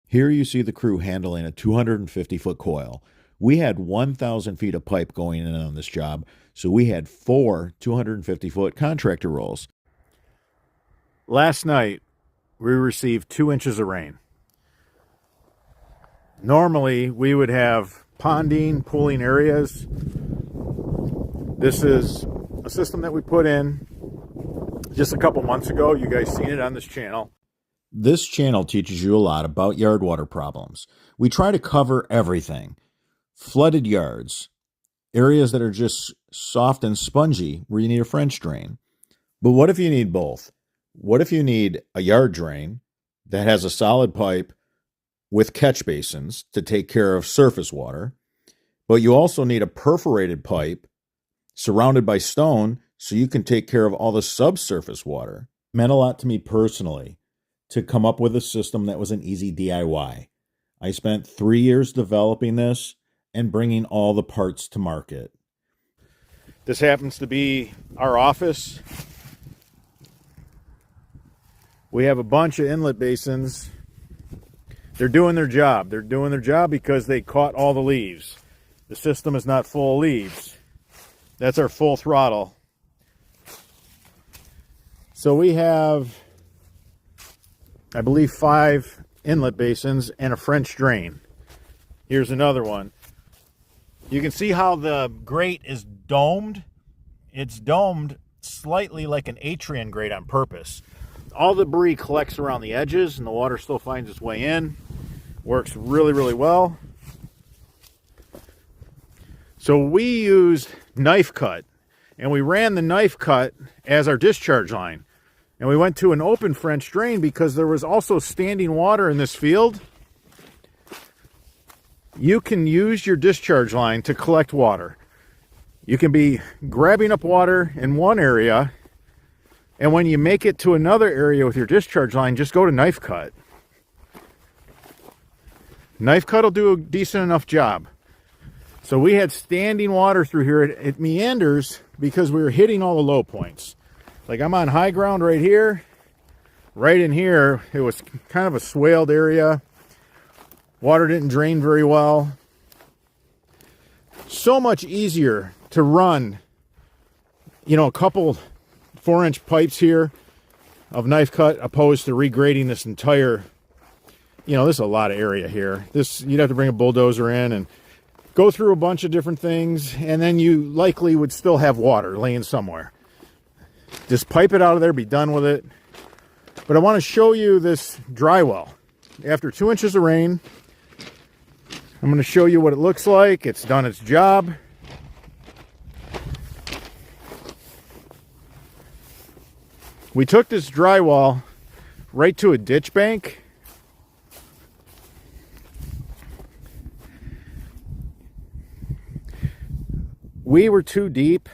Here you see the crew handling a 250-foot coil. We had 1,000 feet of pipe going in on this job, so we had 4 250-foot contractor rolls. Last night, we received 2 inches of rain. Normally, we would have ponding, pooling areas. This is a system that we put in just a couple months ago. You guys seen it on this channel. This channel teaches you a lot about yard water problems. We try to cover everything. Flooded yards, areas that are just soft and spongy where you need a French drain. But what if you need both? What if you need a yard drain that has a solid pipe with catch basins to take care of surface water, but you also need a perforated pipe surrounded by stone so you can take care of all the subsurface water? It meant a lot to me personally to come up with a system that was an easy DIY. I spent 3 years developing this and bringing all the parts to market. This happens to be our office. We have a bunch of inlet basins. They're doing their job. They're doing their job because they caught all the leaves. The system is not full of leaves. That's our full throttle. So we have, I believe, 5 inlet basins and a French drain. Here's another one. You can see how the grate is domed. It's domed slightly like an Atrian grate on purpose. All the debris collects around the edges and the water still finds its way in. Works really, really well. So we used knife cut, and we ran the knife cut as our discharge line. And we went to an open French drain because there was also standing water in this field. You can use your discharge line to collect water. You can be grabbing up water in one area, and when you make it to another area with your discharge line, just go to knife cut. Knife cut will do a decent enough job. So we had standing water through here. It meanders because we were hitting all the low points. Like I'm on high ground right here. Right in here, it was kind of a swaled area. Water didn't drain very well. So much easier to run, a couple 4-inch pipes here of knife cut opposed to regrading this entire, there's a lot of area here. You'd have to bring a bulldozer in and go through a bunch of different things, and then you likely would still have water laying somewhere. Just pipe it out of there, be done with it. But I want to show you this dry well. After 2 inches of rain, I'm going to show you what it looks like. It's done its job. We took this dry well right to a ditch bank. We were too deep.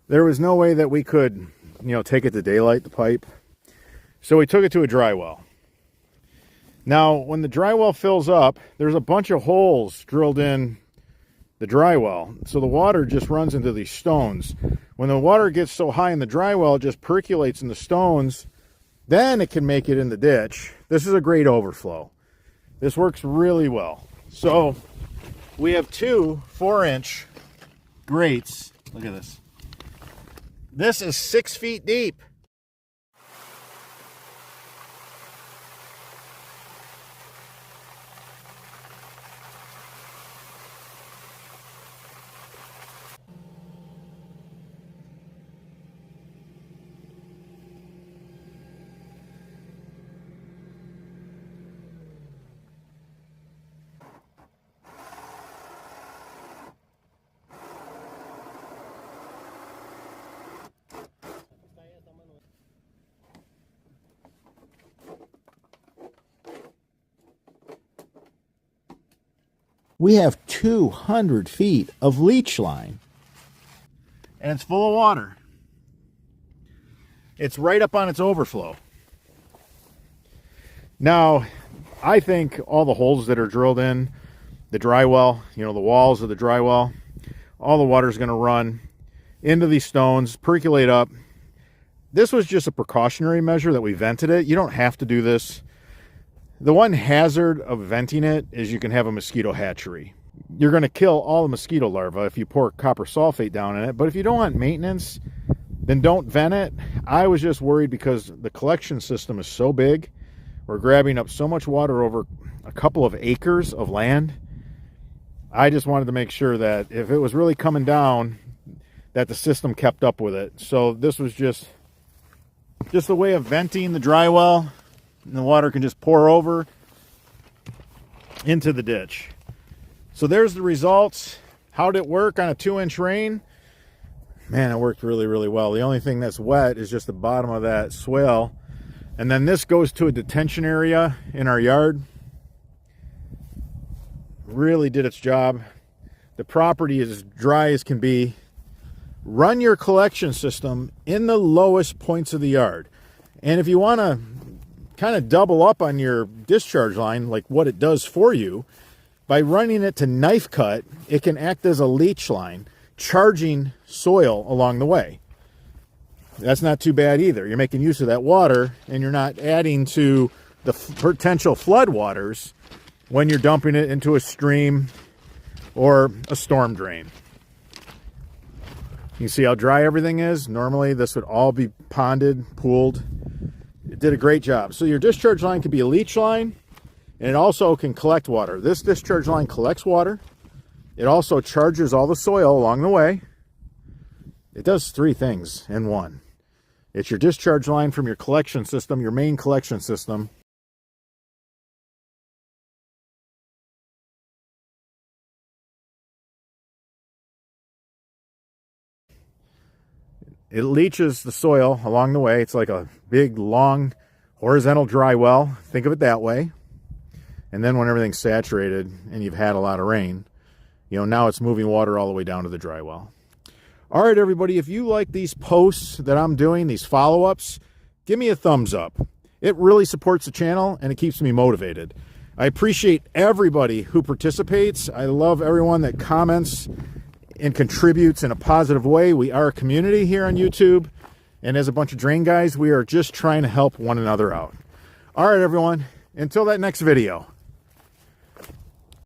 There was no way that we could, take it to daylight, the pipe. So we took it to a dry well. Now, when the dry well fills up, there's a bunch of holes drilled in the dry well. So the water just runs into these stones. When the water gets so high in the dry well, it just percolates in the stones. Then it can make it in the ditch. This is a great overflow. This works really well. So we have 2 4-inch grates. Look at this. This is 6 feet deep. We have 200 feet of leach line. And it's full of water. It's right up on its overflow. Now, I think all the holes that are drilled in the dry well, the walls of the dry well, all the water is going to run into these stones, percolate up. This was just a precautionary measure that we vented it. You don't have to do this. The one hazard of venting it is you can have a mosquito hatchery. You're going to kill all the mosquito larvae if you pour copper sulfate down in it. But if you don't want maintenance, then don't vent it. I was just worried because the collection system is so big. We're grabbing up so much water over a couple of acres of land. I just wanted to make sure that if it was really coming down, that the system kept up with it. So this was just a way of venting the dry well, and the water can just pour over into the ditch. So there's the results. How did it work on a 2-inch rain? Man, it worked really, really well. The only thing that's wet is just the bottom of that swale. And then this goes to a detention area in our yard. Really did its job. The property is as dry as can be. Run your collection system in the lowest points of the yard. And if you want to kind of double up on your discharge line, like what it does for you, by running it to knife cut, it can act as a leach line, charging soil along the way. That's not too bad either. You're making use of that water, and you're not adding to the potential flood waters when you're dumping it into a stream or a storm drain. You see how dry everything is? Normally this would all be ponded, pooled. It did a great job. So your discharge line could be a leach line, and it also can collect water. This discharge line collects water. It also charges all the soil along the way. It does 3 things in one. It's your discharge line from your collection system, your main collection system. It leaches the soil along the way. It's like a big, long, horizontal dry well. Think of it that way. And then when everything's saturated and you've had a lot of rain, you know, now it's moving water all the way down to the dry well. All right, everybody, if you like these posts that I'm doing, these follow-ups, give me a thumbs up. It really supports the channel and it keeps me motivated. I appreciate everybody who participates. I love everyone that comments and contributes in a positive way. We are a community here on YouTube, and as a bunch of drain guys, we are just trying to help one another out. All right, everyone, until that next video.